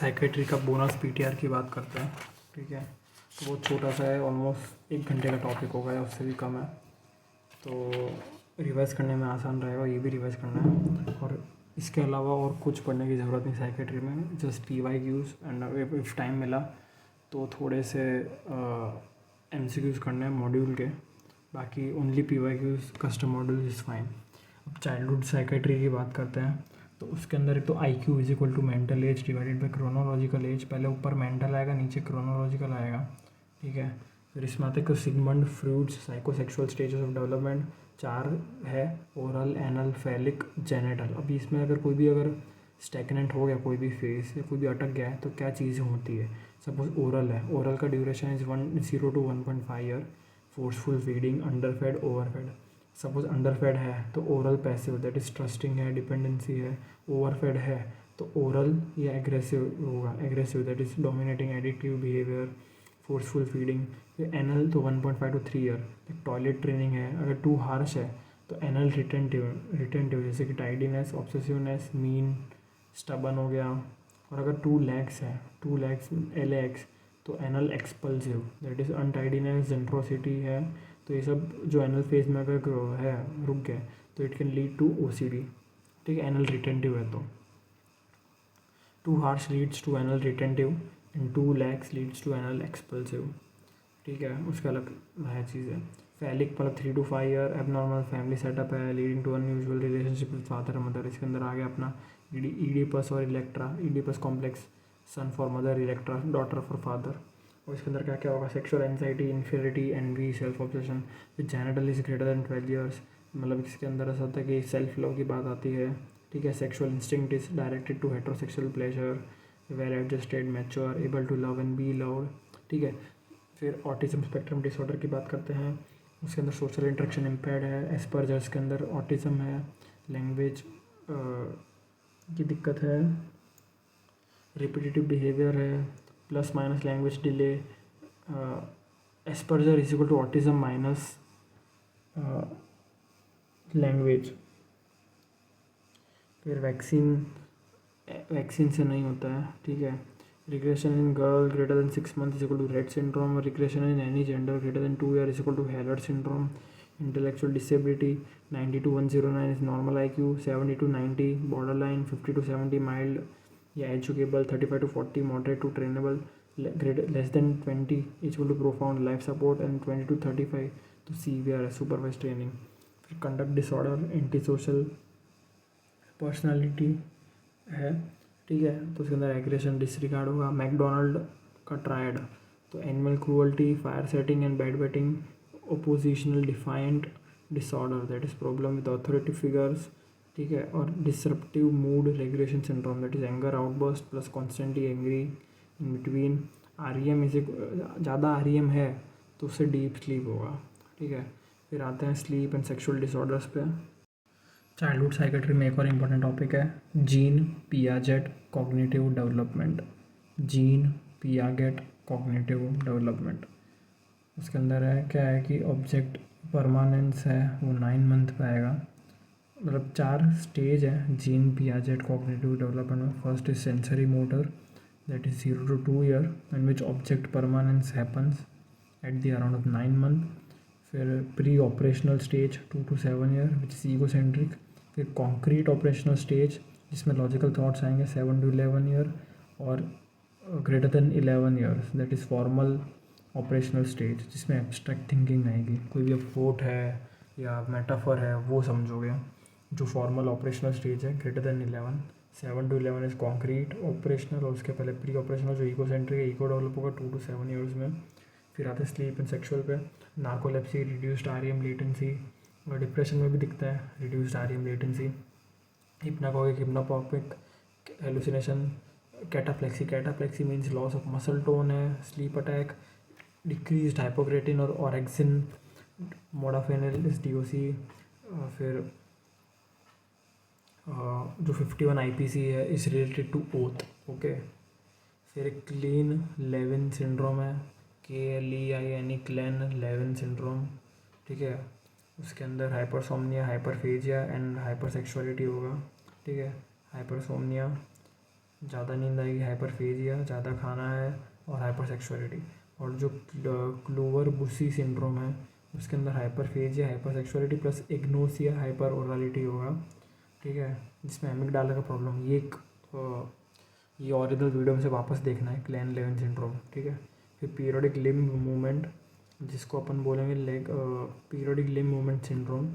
Psychiatry का bonus PTR की बात करते हैं। ठीक है, तो बहुत छोटा सा है, ऑलमोस्ट 1 घंटे का टॉपिक होगा या उससे भी कम है, तो रिवाइज़ करने में आसान रहेगा। ये भी रिवाइज़ करना है और इसके अलावा और कुछ पढ़ने की ज़रूरत नहीं साइकेट्री में। Just PYQs and if time मिला तो थोड़े से MCQs करने हैं मॉड्यूल के, बाकी only PYQs custom module is fine. अब चाइल्डहुड साइकेट्री की बात करते हैं, तो उसके अंदर एक तो IQ is equal to mental age divided by chronological age. पहले ऊपर मेंटल आएगा, नीचे क्रोनोलॉजिकल आएगा। ठीक है, फिर इसमें आते हैं Sigmund fruits psychosexual stages of development. 4 है, ओरल, एनल, फैलिक, जेनेटल। अभी इसमें अगर स्टैगनेंट हो गया कोई भी फेस या कोई भी अटक गया है तो क्या चीज़ें होती है। सपोज ओरल है, ओरल का duration is 0 to 1.5 year. Forceful feeding, underfed, overfed. Suppose underfed है तो oral passive, that is trusting है, डिपेंडेंसी है। ओवरफेड है तो ओरल या एग्रेसिव होगा, aggressive that is dominating, addictive behaviour, forceful feeding. फिर एनल तो 1.5 to 3 ईयर। टॉयलेट ट्रेनिंग है। अगर टू हार्श है तो एनल रिटेंटिव जैसे कि टाइडीनेस, ऑब्सेसिवनेस, मीन, स्टबन हो गया। और अगर 2 लैग्स है, 2 लैग्स LAX, तो एनल एक्सपल्सिव दैट इज़ अनटाइडीनेस, जेंट्रोसिटी है। तो ये सब जो एनल फेज में अगर है रुक गए तो it can lead to OCD। ठीक है, एनल रिटेंटिव है तो 2 harsh leads to anal retentive and 2 lax leads to anal expulsive. ठीक है, उसका अलग है चीज़ है। फैलिक मतलब 3 to 5 year. Abnormal family setup है, leading to unusual relationship with father mother. इसके अंदर आ गया अपना ईडीपस और Electra. Oedipus complex, son for mother, Electra daughter for father. और इसके अंदर क्या क्या होगा, sexual anxiety, inferiority, envy, self obsession. फिर genital is greater than 12 years, मतलब इसके अंदर ऐसा होता है कि सेल्फ लव की बात आती है। ठीक है, sexual instinct is directed to heterosexual pleasure, well adjusted, mature, able to love and be loved. ठीक है, फिर ऑटिज्म स्पेक्ट्रम डिसऑर्डर की बात करते हैं। उसके अंदर सोशल इंटरेक्शन इम्पेयर्ड है। एस्पर्जर्स के अंदर ऑटिज्म है। लैंग्वेज की दिक्कत है। रिपीटेटिव बिहेवियर है, plus minus language delay. Asperger is equal to autism minus language. फिर वैक्सीन से नहीं होता है। ठीक है, regression in girl greater than 6 months is equal to Rett syndrome. Regression in any gender greater than 2 years is equal to Hallard syndrome. Intellectual disability 90 to 109 is normal IQ, 70 to 90 borderline, 50 to 70 mild या educable, 35 to 40 moderate to trainable, less than 20 is equal to profound life support and 20 to 35 to severe supervised training. फिर conduct disorder, antisocial personality है। ठीक है, तो उसके अंदर aggression, disregard होगा। McDonald का ट्रायड, तो animal cruelty, fire setting and bed wetting, oppositional defiant disorder that is problem with authority figures. ठीक है, और disruptive mood regulation syndrome that is anger outburst plus constantly angry in between. REM इसे ज़्यादा REM है तो उससे deep sleep होगा। ठीक है, फिर आते हैं स्लीप एंड सेक्शुअल डिसऑर्डर्स पे। चाइल्डहुड साइकेट्री में एक और इम्पॉर्टेंट टॉपिक है gene Piaget cognitive development. Gene Piaget cognitive development, उसके अंदर है क्या है कि ऑब्जेक्ट परमानेंस है वो 9 month पे आएगा। मतलब 4 स्टेज है जीन पियाजेट कॉग्निटिव डेवलपमेंट में। First is sensory motor that is 0 to 2 year in which object permanence happens at the around of 9 month। फिर pre operational stage 2 to 7 year which is egocentric. फिर concrete operational stage जिसमें logical thoughts आएंगे 7 to 11 year. और greater than 11 years that is formal operational stage जिसमें abstract thinking आएगी। कोई भी coat है या मेटाफर है वो समझोगे। जो फॉर्मल ऑपरेशनल स्टेज है greater than 11, 7 to 11 is concrete operational. और उसके पहले प्री ऑपरेशनल जो ईगोसेंट्रिक है, ईगो डेवलप होगा 2 to 7 ईयर्स में। फिर आते हैं स्लीप एंड सेक्सुअल पे, नार्कोलेप्सी, रिड्यूस्ड REM लेटेंसी। और डिप्रेशन में भी दिखता है reduced REM latency. Hypnagogic, hypnopompic hallucination, cataplexy means loss of muscle tone है। स्लीप अटैक, डिक्रीज्ड हाइपोक्रेटिन और ऑरेक्सिन, मोडाफेनिल इज DOC। फिर जो 51 IPC है is related to oath. Okay, फिर क्लीन लेविन सिंड्रोम है, KLEIN, क्लेन लेविन सिंड्रोम। ठीक है, उसके अंदर हाइपरसोमनिया, हाइपरफेजिया एंड हाइपरसेक्सुअलिटी होगा। ठीक है, हाइपरसोमनिया ज़्यादा नींद आएगी, हाइपरफेजिया, ज़्यादा खाना है, और हाइपरसेक्सुअलिटी। और जो क्लोवर बुशी सिंड्रोम है उसके अंदर हाइपरफेजिया, हाइपरसेक्सुअलिटी प्लस एग्नोसिया, हाइपर ओरलिटी होगा, ठीक है, जिसमें एमिगडाला का प्रॉब्लम। ये ओरिजिनल वीडियो में से वापस देखना है, क्लैन लेवन सिंड्रोम, ठीक है। फिर पीरियोडिक लिम्ब मूवमेंट, जिसको अपन बोलेंगे leg periodic limb movement syndrome,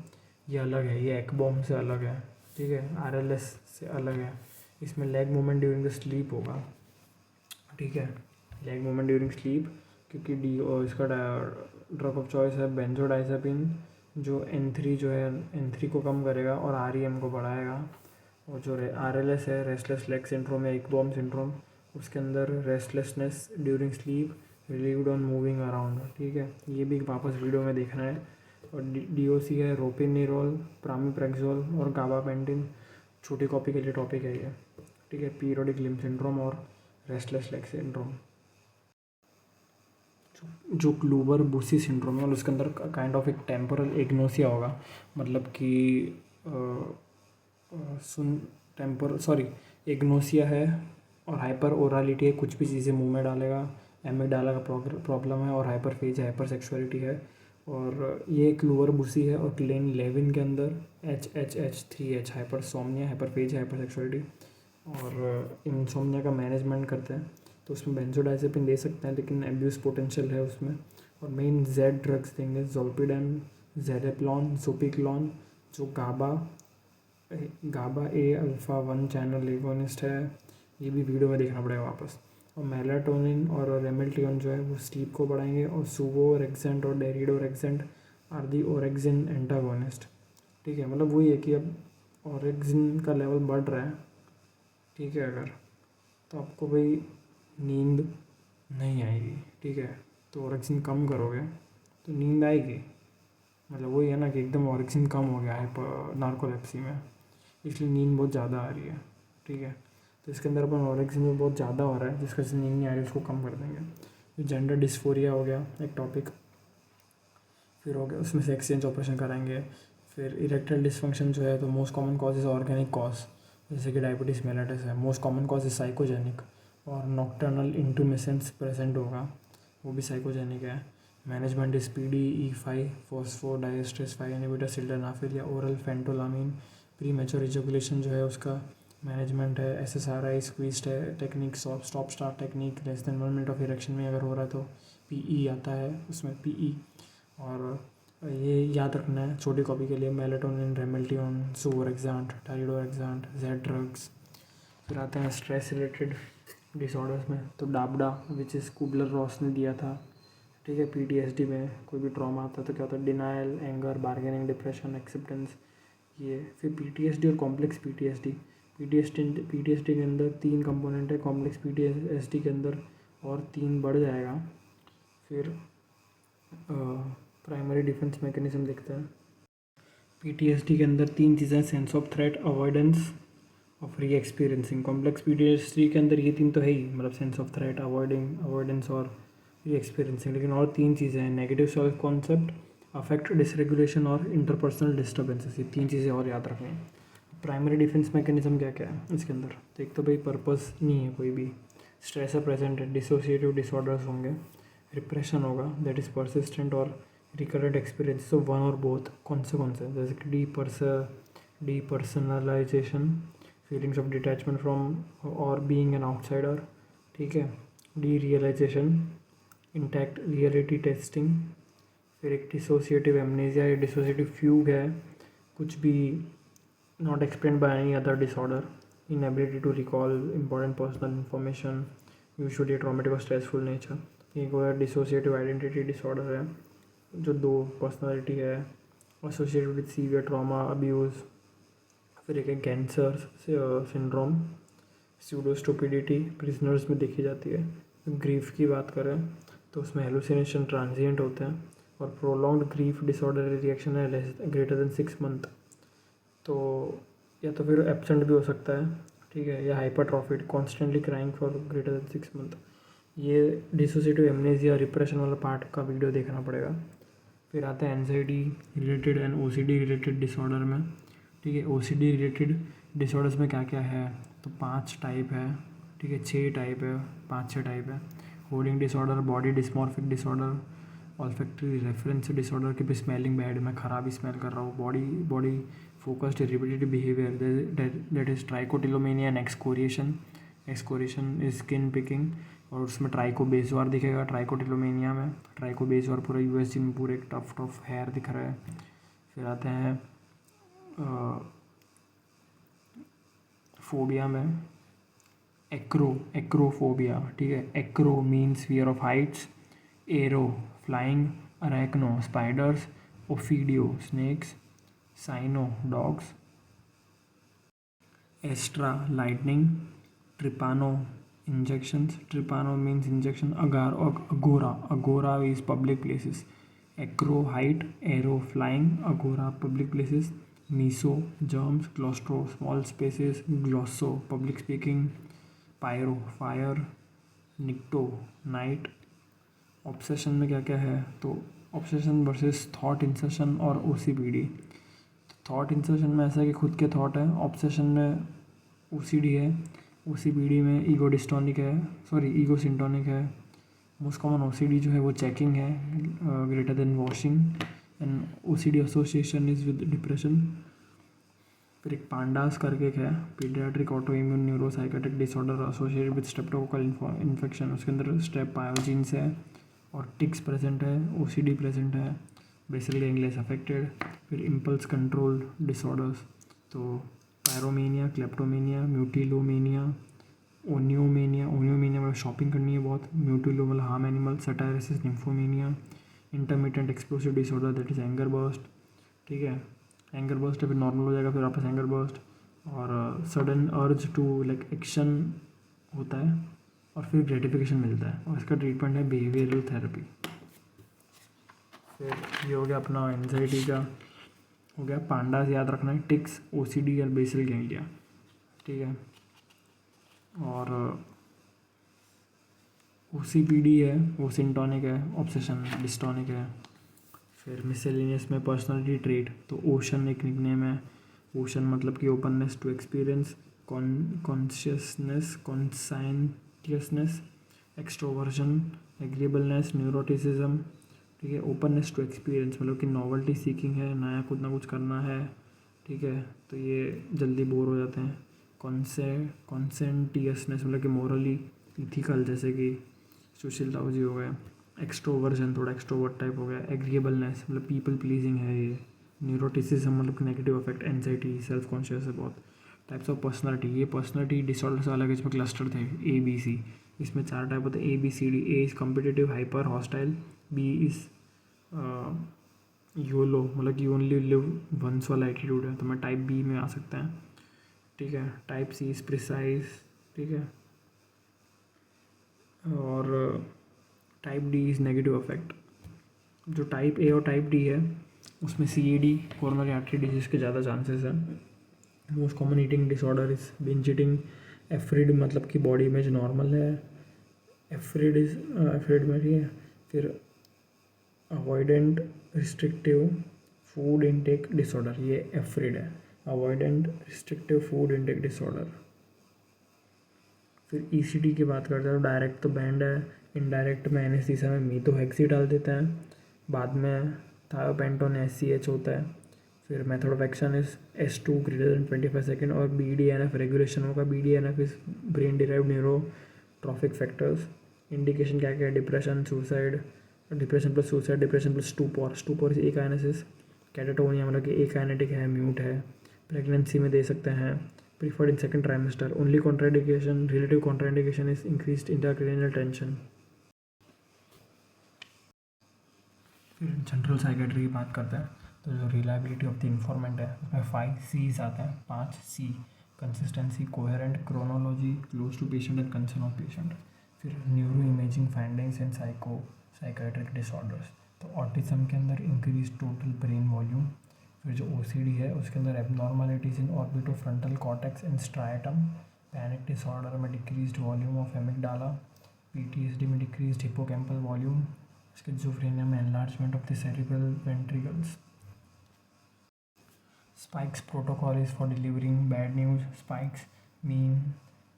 ये अलग है, ये एकबॉम से अलग है, ठीक है, आरएलएस से अलग है। इसमें leg movement during the sleep होगा, ठीक है, लेग मूवमेंट ड्यूरिंग स्लीप, क्योंकि इसका ड्रग ऑफ चॉइस है बेंजोडाइजेपिन, जो N3 जो है N3 को कम करेगा और REM को बढ़ाएगा। और जो RLS है, रेस्टलेस लेग सिंड्रोम या एकबॉम सिंड्रोम, उसके अंदर restlessness during sleep, relieved on moving around, ठीक है, ये भी वापस वीडियो में देखना है। और DOC है रोपिनिरोल, प्रामिप्रेक्सोल और गाबापेंटिन, छोटी कॉपी के लिए टॉपिक है ये, ठीक है। पीरियोडिक लिम्ब सिंड्रोम और रेस्टलेस लेग सिंड्रोम। जो क्लूवर बुशी सिंड्रोम है और उसके अंदर काइंड ऑफ एक टेम्पोरल एग्नोसिया होगा, मतलब कि एग्नोसिया है और हाइपर ओरलिटी है, कुछ भी चीज़ें मुंह में डालेगा, एमिगडाला का प्रॉब्लम है, और हाइपरफेजिया, हाइपरसेक्सुअलिटी है। और ये क्लूवर बुशी है। और क्लेन लेविन के अंदर HHH3H, हाइपरसोमनिया, हाइपरफेजिया, हाइपरसेक्सुअलिटी, और इंसोमनिया का मैनेजमेंट करते हैं। तो उसमें बेंजोडाइजेपिन दे सकते हैं, लेकिन एब्यूज़ पोटेंशियल है उसमें। और मेन जेड ड्रग्स देंगे, जोल्पिडेम, जेरेप्लॉन, जोपिक्लॉन, जो गाबा ए अल्फ़ा 1 चैनल एगोनिस्ट है, ये भी वीडियो में देखना पड़ेगा वापस। और मेलाटोनिन और रेमेल्टियन जो है वो स्लीप को बढ़ाएंगे। और सुवोरेक्सेंट और डेरिडोरेक्सेंट आर दी ओरेक्सिन एंटागोनिस्ट, ठीक है। मतलब वही है कि अब ओरेक्सिन का लेवल बढ़ रहा है, ठीक है, अगर तो आपको भाई नींद नहीं आएगी, ठीक है। तो ओरेक्सिन कम करोगे तो नींद आएगी, मतलब वही है ना कि एकदम ओरेक्सिन कम हो गया है नार्कोलेप्सी में, इसलिए नींद बहुत ज़्यादा आ रही है, ठीक है। तो इसके अंदर अपन ओरेक्सिन में बहुत ज़्यादा हो रहा है, जिसका से नींद नहीं आ रही है, उसको कम कर देंगे। जेंडर डिस्फोरिया हो गया एक टॉपिक, फिर हो गया उसमें से एक्सचेंज ऑपरेशन कराएंगे। फिर इरेक्टाइल डिसफंक्शन जो है, तो most common cause is organic cause, जैसे कि डायबिटीज़ मेलेटस है। Most common cause is psychogenic. और नॉक्टर्नल इंटूमिसेंस प्रेजेंट होगा, वो भी साइकोजेनिक है। Management is PDE5 फॉस्फोडाइएस्ट्रेस 5 inhibitor, sildenafil या ओरल फेंटोलामीन। प्री मैच्योर इजोकुलेशन जो है उसका मैनेजमेंट है SSRI स्क्वीज्ड है technique, stop start technique, less than 1 minute of erection में अगर हो रहा है तो PE आता है उसमें, PE। और ये याद रखना है छोटी कॉपी के लिए, मेलाटोनिन, रेमेल्टियन, सुवोरेक्सेंट, टाइरिडोरेक्सेंट, जेड ड्रग्स। फिर आते हैं स्ट्रेस रिलेटेड डिसऑर्डर्स में, तो डाबडा विच इज़ कुबलर रॉस ने दिया था, ठीक है। PTSD में कोई भी ट्रॉमा आता है तो क्या होता है, denial, anger, bargaining, depression, acceptance, ये। फिर PTSD और कॉम्प्लेक्स PTSD के अंदर 3 कंपोनेंट है, कॉम्प्लेक्स PTSD के अंदर और 3 बढ़ जाएगा। फिर प्राइमरी डिफेंस मैकेनिज्म देखते हैं। PTSD के अंदर 3 चीज़ें, sense of threat, avoidance of री एक्सपीरियंसिंग। कॉम्प्लेक्स PTSD के अंदर ये 3 तो है ही, मतलब सेंस ऑफ थ्रेट, अवॉइडेंस और री एक्सपीरियंसिंग, लेकिन और 3 चीज़ें हैं, negative self concept, affect dysregulation और इंटरपर्सनल डिस्टर्बेंसेस। ये 3 चीज़ें और याद रखनी है। प्राइमरी डिफेंस मैकेनिज्म क्या क्या है इसके अंदर, तो एक तो भाई पर्पस नहीं है कोई भी, स्ट्रेस प्रेजेंट है, डिसोसिएटिव डिसऑर्डर्स होंगे, रिप्रेशन होगा दैट इज़ परसिस्टेंट और रिकरेंट एक्सपीरियंस ऑफ वन और बोथ। कौन से जैसे कि depersonalization, feelings of detachment from और बीइंग एन आउटसाइडर, ठीक है। Derealization, intact reality testing. फिर एक डिसोसिएटिव एमनेजिया या डिसोसिएटिव फ्यूग है, कुछ भी not explained by any other disorder, inability to recall important personal information, usually traumatic or stressful nature। एक वो है डिसोसिएटिव आइडेंटिटी डिसऑर्डर है, जो 2 पर्सनालिटी है, associated with severe trauma, abuse. फिर एक है कैंसर सिंड्रोम, स्यूडोस्टोपिडिटी, प्रिजनर्स में देखी जाती है। ग्रीफ की बात करें तो उसमें हेलुसिनेशन ट्रांजिएंट होते हैं। और प्रोलॉन्ग्ड ग्रीफ डिसऑर्डर रिएक्शन है ग्रेटर देन 6 मंथ, तो या तो फिर एब्सेंट भी हो सकता है, ठीक है, या hypertrophied, constantly crying for greater than 6 month. ये डिसोसिएटिव एमनेजिया रिप्रेशन वाला पार्ट का वीडियो देखना पड़ेगा। फिर आता है anxiety related and OCD related disorder में, ठीक है। OCD रिलेटेड डिसऑर्डर्स में क्या क्या है, तो 5 टाइप है, ठीक है, 6 टाइप है, 5-6 टाइप है। Hoarding disorder, body dysmorphic disorder, olfactory reference disorder कि भाई स्मेलिंग बैड, मैं ख़राब स्मेल कर रहा हूँ, body focused repetitive behaviour, that is trichotillomania and excoriation is skin picking, और उसमें ट्राइकोबेजोर दिखेगा ट्राइकोटिलोमेनिया में। ट्राइकोबेजोर पूरा यूएसजी में पूरे टफ हेयर दिख रहा है। फिर आते हैं फोबिया में, एक्रोफोबिया, ठीक है। Acro means fear of heights, aero flying, arachno spiders, ophidio snakes, cyno dogs, astra lightning, trypano injections, trypano means injection, agora is public places, acro height, aero flying, agora public places, myso germs, claustro small spaces, glosso public speaking, pyro fire, nycto night. Obsession में क्या क्या है, तो obsession versus thought insertion और ओसीपीडी। Thought insertion में ऐसा है कि खुद के थॉट है, ऑब्सेशन में ओसीडी है, ओसीपीडी में ईगो डिस्टोनिक है, ईगो सिंटोनिक है। मोस्ट कॉमन ओसीडी जो है वो चेकिंग है, greater then washing, and OCD association is with depression. फिर एक पांडास करके एक है, paediatric auto immune neuropsychiatric disorder associated with streptococcal infection, उसके अंदर स्ट्रेप पायोजीन्स है और टिक्स प्रेजेंट है, ओसीडी प्रेजेंट है, बेसल गैंग्लियस अफेक्टेड। फिर इम्पल्स कंट्रोल डिसऑर्डर्स, तो पायरोमेनिया, क्लेप्टोमेनिया, म्यूटिलोमेनिया, ओनियोमेनिया मतलब शॉपिंग करनी है बहुत, म्यूटिलो मतलब harm animal, satyriasis, nymphomania, intermittent explosive disorder that is anger burst, ठीक है। एंगर बर्स्ट है, फिर नॉर्मल हो जाएगा, फिर वापस एंगर बर्स्ट, और sudden urge to like action होता है, और फिर ग्रेटिफिकेशन मिलता है, और इसका ट्रीटमेंट है बिहेवियरल थेरेपी। फिर ये हो गया अपना एंजाइटी का, हो गया पांडास याद रखना है, टिक्स, ओसीडी और बेसल गैंग्लिया, ठीक है। और ओसीपीडी है, वो सिंटोनिक है, ऑब्सेशन डिस्टोनिक है। फिर मिसलेनियस में पर्सनालिटी ट्रेट, तो ओशन एक निकनेम है, ओशन मतलब कि openness to experience, consciousness, conscientiousness, extroversion, agreeableness, neuroticism, ठीक है। ओपननेस टू एक्सपीरियंस मतलब कि नॉवल्टी सीकिंग है, नया कुछ ना कुछ करना है, ठीक है, तो ये जल्दी बोर हो जाते हैं। कॉन्सेंटियसनेस मतलब कि मोरली इथिकल, जैसे कि सुशील ताऊजी हो गए। एक्सट्रोवर्जन थोड़ा एक्सट्रोवर्ट टाइप हो गया। एग्रीएबलनेस मतलब पीपल प्लीजिंग है ये। न्यूरोटिसिज्म मतलब कि negative affect, anxiety, self conscious है बहुत। टाइप्स ऑफ पर्सनालिटी, ये पर्सनालिटी डिसऑर्डर्स अलग इसमें क्लस्टर थे ABC, इसमें 4 टाइप होते हैं ABCD। A is competitive hyper hostile, B is YOLO मतलब कि ओनली लिव वंस वाला एटीट्यूड है, तो मैं टाइप बी में आ सकता है, ठीक है। टाइप सी इज़ प्रिसाइज, ठीक है। और type D is negative affect. जो टाइप ए और टाइप डी है उसमें CAD कोरोनरी आर्टरी डिजीज़ के ज़्यादा चांसेस हैं। Most common eating disorder is binge eating. Afraid मतलब कि बॉडी इमेज नॉर्मल है, एफ्रिड में, ठीक है। फिर avoidant restrictive food intake disorder, ये एफ्रिड है, avoidant restrictive food intake disorder. फिर ECT की बात करते हैं तो डायरेक्ट तो बैंड है, इनडायरेक्ट में एनेस्थीसिया में मीथोहेक्सी डाल देते हैं, बाद में थायोपेंटोन SCH होता है। फिर method of action is S2 greater than 25 second, और BDNF रेगुलेशन होगा। BDNF is brain derived neurotrophic factors. Indication क्या क्या है, depression, suicide, depression plus suicide, depression plus stupor is akinesis. Catatonia मतलब कि एकाइनेटिक है, म्यूट है। प्रेगनेंसी में दे सकते हैं, preferred in second trimester. Only contraindication, relative contraindication is increased intracranial tension. फिर जनरल साइकेट्री की बात करते हैं तो जो रिलायबिलिटी ऑफ द इन्फॉर्मेंट है उसमें 5 C's आते हैं, 5 C। Consistency, coherent, chronology, close to patient and concern of patient. फिर neuro imaging findings and psychiatric disorders, तो ऑटिज्म के अंदर इंक्रीज टोटल ब्रेन वॉल्यूम। फिर जो OCD है उसके अंदर abnormalities in orbitofrontal cortex and striatum. Panic disorder में decreased volume of amygdala. PTSD में डिक्रीज्ड हिप्पोकैम्पल वॉल्यूम। स्किज़ोफ्रेनिया में enlargement of the cerebral ventricles. SPIKES protocol is for delivering bad news. SPIKES mean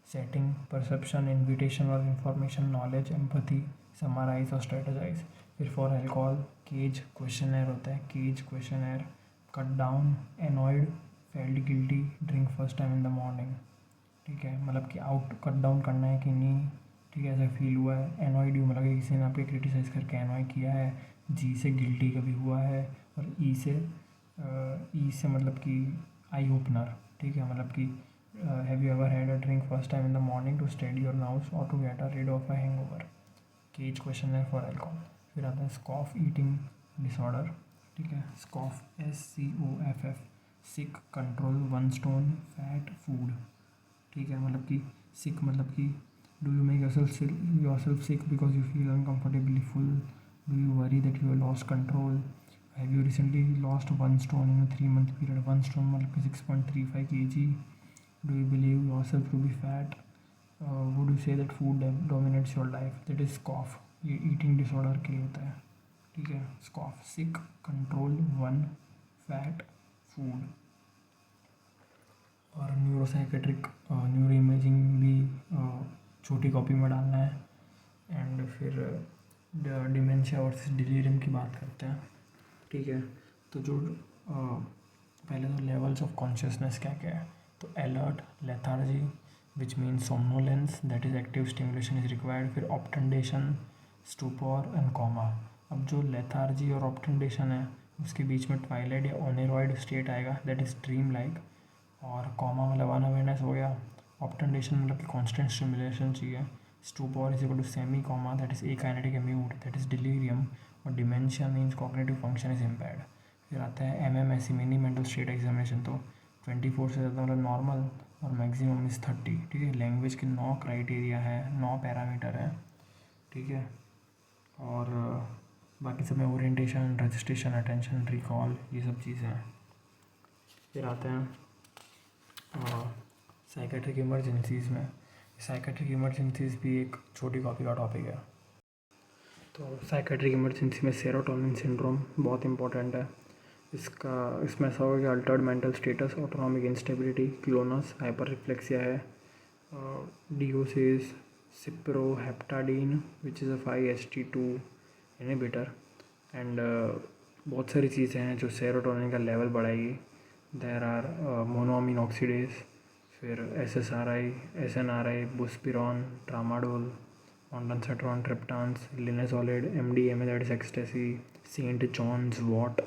setting, perception, invitation और information, knowledge, empathy, summarise और strategise. फिर for alcohol CAGE questioner होता है, CAGE questioner, cut down, annoyed, felt guilty, drink first time in the morning. ठीक है, मतलब कि out cut down करना है कि नहीं, ठीक है, ऐसा फील हुआ है। एनॉयड मतलब कि किसी ने आपके क्रिटिसाइज़ करके एनॉय किया है। जी से गिल्टी कभी हुआ है। और ई से मतलब कि आई ओपनर। ठीक है, मतलब कि have you ever had a drink first time in the morning to steady your nerves और to get a rid of a hangover. Cage question है फॉर अल्कोहल। फिर आता है स्कॉफ ईटिंग डिसऑर्डर। ठीक है, स्कॉफ SCOFF, सिक, control, one stone, fat, food. ठीक है, मतलब कि सिक मतलब कि do you make yourself sick because you feel अनकम्फर्टेबली full, do you worry that you lost control, have you recently lost 1 stone in 3 month period. 1 stone मतलब कि 6.35 kg, do you believe yourself to be fat, would you say that food dominates your life. That is SCOFF, ये eating disorder के लिए होता है। ठीक है, SCOFF, sick, control, one, fat, food. और न्यूरोसाइकेट्रिक न्यूरो इमेजिंग भी छोटी कॉपी में डालना है। एंड फिर डिमेंशिया वर्सेस डिलीरियम की बात करते हैं। ठीक है, तो जो पहले तो लेवल्स ऑफ कॉन्शियसनेस क्या क्या है, तो alert, lethargy which means somnolence, that is active stimulation is required. फिर ऑप्टेंडेशन, स्टूपर एंड कॉमा। अब जो लेथार्जी और ऑप्टेंडेशन है उसके बीच में ट्वाइलाइट या ओनेरॉइड स्टेट आएगा, दैट इज ड्रीम लाइक। और कॉमा मतलब अनअवेयरनेस हो गया। ऑप्टेंडेशन मतलब कि कॉन्स्टेंट स्टिमुलेशन चाहिए। Stupor is equal to semi coma, that is akinetic mute, that is delirium. और dementia means cognitive function is impaired. फिर आता है MMSE, mini mental state examination. तो 24 से ज़्यादा मतलब नॉर्मल, और मैक्सिमम इज़ 30। ठीक है, लैंग्वेज के 9 क्राइटेरिया है, 9 पैरामीटर है। ठीक है, और बाकी सब में ओरिएंटेशन, रजिस्ट्रेशन, अटेंशन, रिकॉल, ये सब चीज़ें हैं। फिर आते हैं साइकेट्रिक इमरजेंसीज़ में। साइकेट्रिक इमरजेंसीज़ भी एक छोटी कॉपी का टॉपिक है। तो साइकेट्रिक इमरजेंसी में सेरोटोनिन सिंड्रोम बहुत इंपॉर्टेंट है। इसमें ऐसा होगा कि altered mental status, autonomic instability, clonus, hyper reflexia है, डिओसिस, cyproheptadine which is a 5-HT2 inhibitor. And बहुत सारी चीज़ें हैं जो सेरोटोनिन का लेवल बढ़ाएगी। देर आर मोनोअमीन ऑक्सीडेज, फिर SSRI, SNRI, buspirone, tramadol, ondansetron, triptans, linezolid, MDMA that is ecstasy, saint John's wort.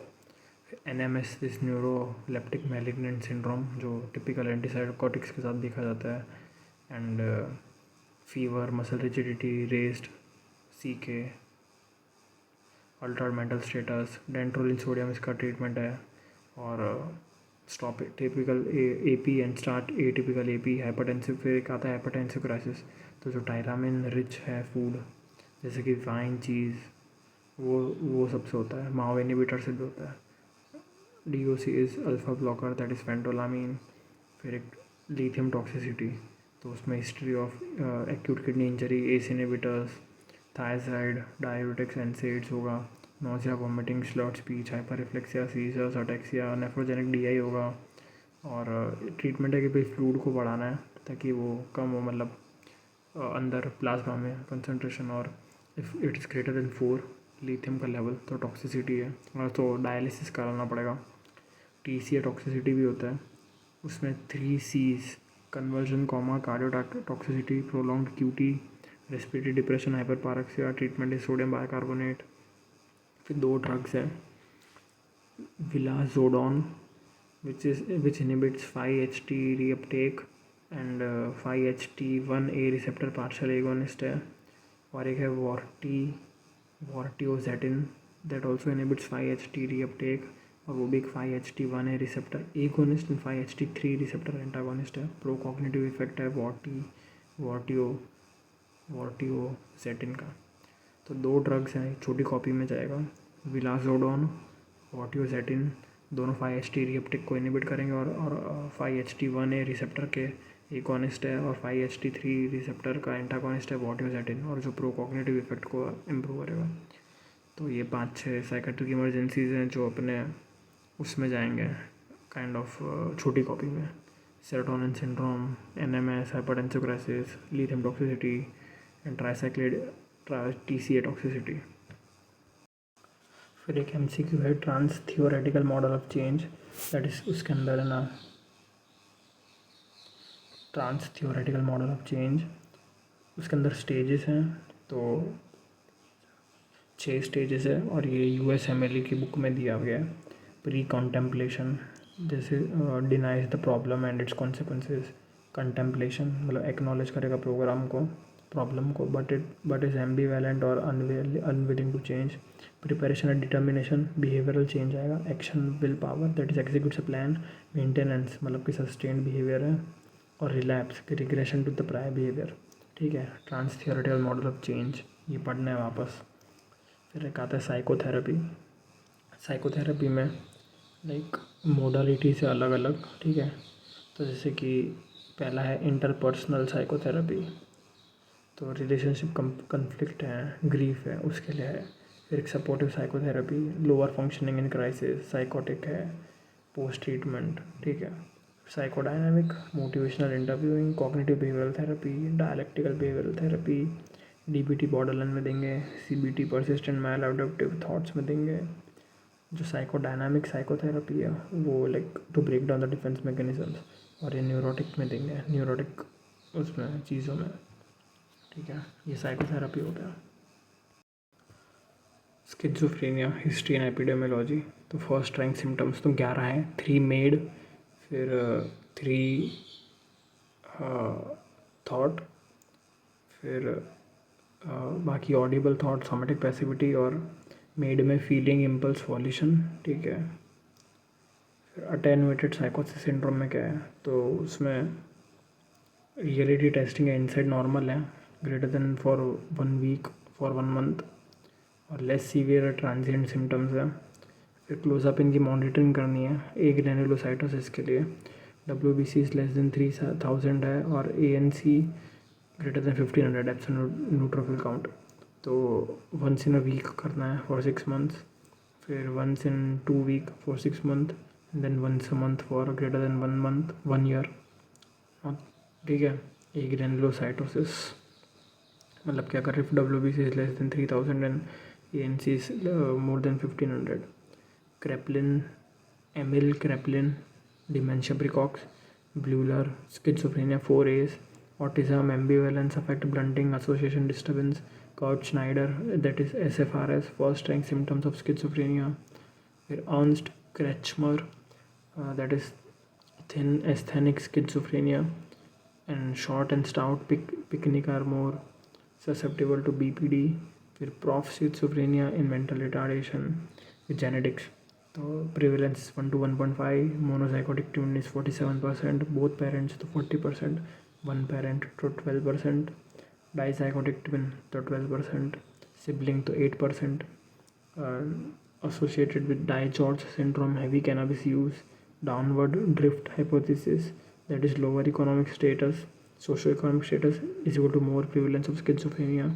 NMS this neuroleptic malignant syndrome जो typical antipsychotics के साथ देखा जाता है। And fever, muscle rigidity, rest, CK, altered mental status, dantrolene sodium इसका treatment है। और stop typical AP and start atypical AP, hypertensive. फिर एक आता है हाइपरटेंसिव क्राइसिस। तो जो टायरामिन रिच है फूड जैसे कि वाइन, चीज़, वो सबसे होता है। माओ इनहिबिटर से भी होता है। DOC is alpha blocker, that is phentolamine. फिर एक लिथियम टॉक्सिसिटी, तो उसमें history of acute kidney injury, ACE inhibitors, thyroid, diabetics, NSAIDs होगा। Nausea, vomiting, slurred speech, hyper reflexia, seizures, ataxia, nephrogenic DI होगा। और ट्रीटमेंट है कि भाई फ्लूइड को बढ़ाना है ताकि वो कम हो, मतलब अंदर प्लाज्मा में कंसंट्रेशन। और if it is greater than 4 lithium का लेवल तो टॉक्सिसिटी है, और तो डायलिसिस कराना पड़ेगा। TCA टॉक्सिसिटी भी होता है, उसमें 3 Cs, conversion, coma, cardio toxicity, prolonged QT, respiratory depression, hyperpyrexia. Treatment is sodium bicarbonate. फिर 2 ड्रग्स है, vilazodone which inhibits 5-HT reuptake and 5-HT1A receptor partial agonist है। और एक है vortioxetine that also inhibits 5-HT reuptake, और वो भी एक 5-HT1A receptor agonist and 5-HT3 receptor antagonist है। प्रो कॉग्निटिव इफेक्ट है वॉर्टियोजेटिन का। तो 2 ड्रग्स हैं, छोटी कॉपी में जाएगा। विलाजोडॉन, वॉर्टियोजेटिन, दोनों 5-HT रीअपटेक को इनहिबिट करेंगे और 5-HT1A रिसेप्टर के एगोनिस्ट है, और 5-HT3 रिसेप्टर का एंटागोनिस्ट है वॉर्टियोजेटिन, और जो प्रो कॉग्निटिव इफेक्ट को इम्प्रूव करेगा। तो ये 5-6 साइकेट्रिक इमरजेंसीज़ हैं जो अपने उसमें जाएंगे काइंड ऑफ छोटी कॉपी में। serotonin syndrome, NMS, hypertensive crisis, lithium toxicity, and tricyclide TCA toxicity. फिर एक MCQ है trans theoretical model of change, that is उसके अंदर है ना trans theoretical model of change, उसके अंदर स्टेजेस हैं, तो 6 स्टेजेस है और ये USMLE की बुक में दिया गया है। प्री कॉन्टेम्पलेशन, जैसे denies the problem and its consequences. Contemplation मतलब एक्नॉलेज करेगा प्रोग्राम को, प्रॉब्लम को, बट इज एम्बीवैलेंट और unwilling to change. Preparation and determination, behavioural change आएगा। Action will power, that is executes a plan. Maintenance मतलब कि sustained behaviour है। और रिलैप्स कि regression to the prior behaviour. ठीक है, trans theoretical model of change ये पढ़ना है वापस। फिर एक आता है साइकोथेरेपी। साइकोथेरेपी में लाइक मोडालिटी से अलग अलग, ठीक है। तो जैसे कि पहला है इंटरपर्सनल साइकोथेरेपी, तो रिलेशनशिप कन्फ्लिक्ट है, ग्रीफ है, उसके लिए है। फिर एक supportive psychotherapy, lower functioning in crisis, psychotic है, पोस्ट ट्रीटमेंट, ठीक है। Psychodynamic, motivational interviewing, cognitive behavioural therapy, dialectical behavioural therapy, DBT borderline में देंगे, CBT persistent maladaptive thoughts में देंगे। जो साइकोडायनामिक साइकोथेरेपी है वो like to break down the defence mechanisms, और ये न्यूरोटिक में देंगे, न्यूरोटिक उसमें चीज़ों में, ठीक है। ये साइकोथेरेपी हो गया। Schizophrenia, history and epidemiology. तो फर्स्ट रैंक सिम्टम्स तो 11 हैं, 3 मेड, फिर 3 थॉट, फिर बाकी ऑडिबल थॉट, सोमेटिक पैसिविटी, और मेड में फीलिंग, इम्पल्स, वॉल्यूशन, ठीक है। फिर अटेनुएटेड साइकोसिस सिंड्रोम में क्या है, तो उसमें रियलिटी टेस्टिंग है, इनसाइड नॉर्मल है, greater than for 1 week, for 1 month, और लेस सीवियर ट्रांजिएंट सिम्टम्स है। फिर क्लोजअप इनकी मॉनिटरिंग करनी है, एक ग्रेनुलोसाइटोसिस के लिए WBC लेस देन 3000 है, और ANC greater than 1500 absolute neutrophil count. तो वंस इन अ वीक करना है फॉर 6 मंथ्स, फिर once in 2 week for 6 month, then once a month for greater than 1 month, 1 year, ठीक है। ए ग्रेनुलोसाइटोसिस मतलब क्या कर, if WBC is less than 3000 and ANC is more than 1500। Kraepelin, Emil Kraepelin, dementia praecox, Bleuler, schizophrenia 4As, autism, ambivalence, affect blunting, association disturbance, Kurt Schneider, that is SFRS, first rank symptoms of schizophrenia. फिर Ernst Kretschmer, that is thin asthenic schizophrenia, and short and stout picnic are more susceptible to BPD. फिर Prof schizophrenia in mental retardation with genetics. तो prevalence 1 to 1.5, monozygotic twin is 47%, both parents तो 40%, 1 parent तो 12%, डाईसाइकोटिक twin तो 12%, sibling तो 8%, associated with DiGeorge syndrome, heavy cannabis use, downward drift hypothesis, that is lower economic status, socio economic status is equal to more prevalence of schizophrenia,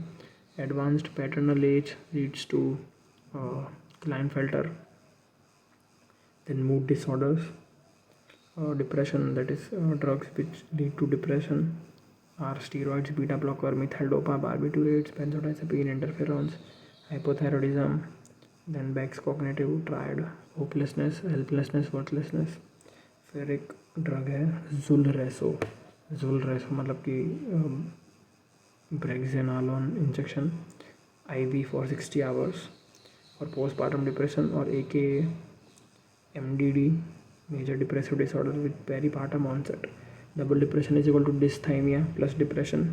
advanced paternal age leads to Klinefelter. Then mood disorders, depression, that is drugs which lead to depression are steroids, beta blocker, methyl dopa, barbiturates, benzodiazepine, interferons, hypothyroidism. Then Beck's cognitive triad, hopelessness, helplessness, worthlessness. फिर एक drug है जुलरेसो, जुलरेसो मतलब कि ब्रेक्सिनालोन injection IV for 60 hours और postpartum depression, और AKA MDD, major depressive disorder with peripartum onset. Double depression is equal to dysthymia plus depression,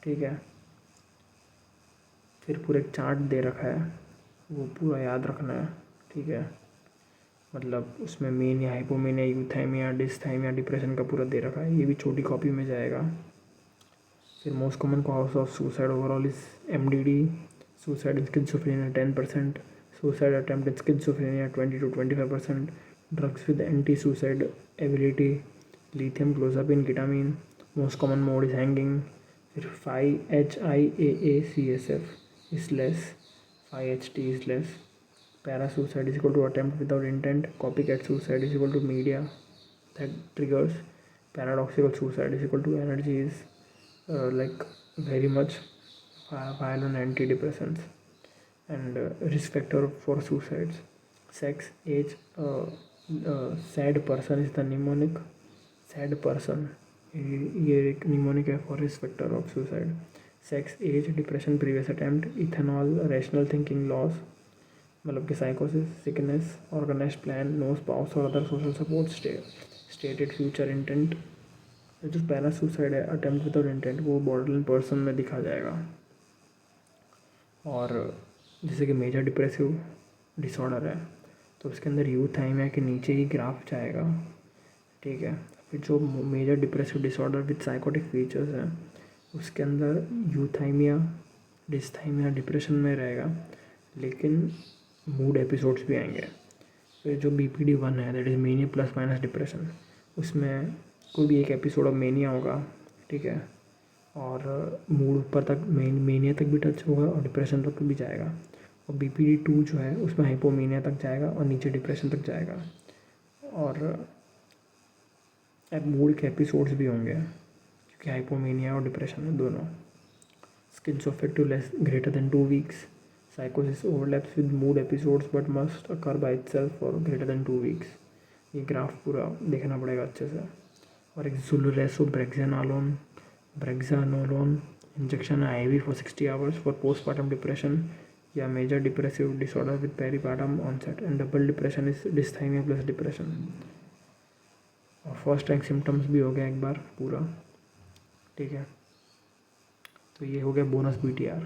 ठीक है। फिर पूरा एक चार्ट दे रखा है, वो पूरा याद रखना है, ठीक है। मतलब उसमें मेनिया, हाइपोमेनिया, यूथाइमिया, डिस्थाइमिया, डिप्रेशन का पूरा दे रखा है, ये भी छोटी कॉपी में जाएगा। फिर most common cause of suicide overall is MDD, suicide in schizophrenia 10%, suicide attempt in schizophrenia 20 to 25%, drugs with anti-suicide ability, lithium, clozapine, ketamine, most common mode is hanging. फिर 5-HIAA-CSF is less, 5-HT is less, para-suicide is equal to attempt without intent, copycat suicide is equal to media that triggers, paradoxical suicide is equal to energy is like very much while on antidepressants. And risk factor for suicides: sex, age, sad person is the mnemonic. sad person ये एक mnemonic है for risk factor of suicide. sex, age, depression, previous attempt, ethanol, rational thinking loss, मतलब कि साइकोसिस, sickness, organised plan, no spouse और other social support, stated future intent. जो पहला suicide है अटेम्प्ट विदाउट इंटेंट, वो बॉर्डरलाइन पर्सन में दिखा जाएगा. और जैसे कि मेजर डिप्रेसिव डिसऑर्डर है तो उसके अंदर यूथाइमिया के नीचे ही ग्राफ जाएगा. ठीक है. फिर जो major depressive disorder with psychotic features हैं उसके अंदर यूथाइमिया, डिस्थाइमिया डिप्रेशन में रहेगा, लेकिन मूड एपिसोड्स भी आएंगे. फिर जो BPD-1 है, that is mania plus minus depression, उसमें कोई भी एक एपिसोड ऑफ मेनिया होगा. ठीक है. और मूड ऊपर तक मेनिया तक भी टच होगा और डिप्रेशन तक भी जाएगा. और BPD-2 जो है उसमें हाइपोमेनिया तक जाएगा और नीचे डिप्रेशन तक जाएगा. और मूड के एपिसोड्स भी होंगे क्योंकि हाइपोमेनिया और डिप्रेशन है दोनों. Schizoaffective less greater than 2 weeks. साइकोसिस overlaps with mood episodes but must occur by itself for greater than 2 weeks. ये ग्राफ पूरा देखना पड़ेगा अच्छे से. और एक जुलरेसो ब्रेक्सानोलोन इंजेक्शन है IV for 60 hours for postmortem depression या major depressive disorder with peripartum onset. And double depression is dysthymia plus depression. और फर्स्ट रैंक सिम्टम्स भी हो गया एक बार पूरा. ठीक है. तो ये हो गया बोनस BTR.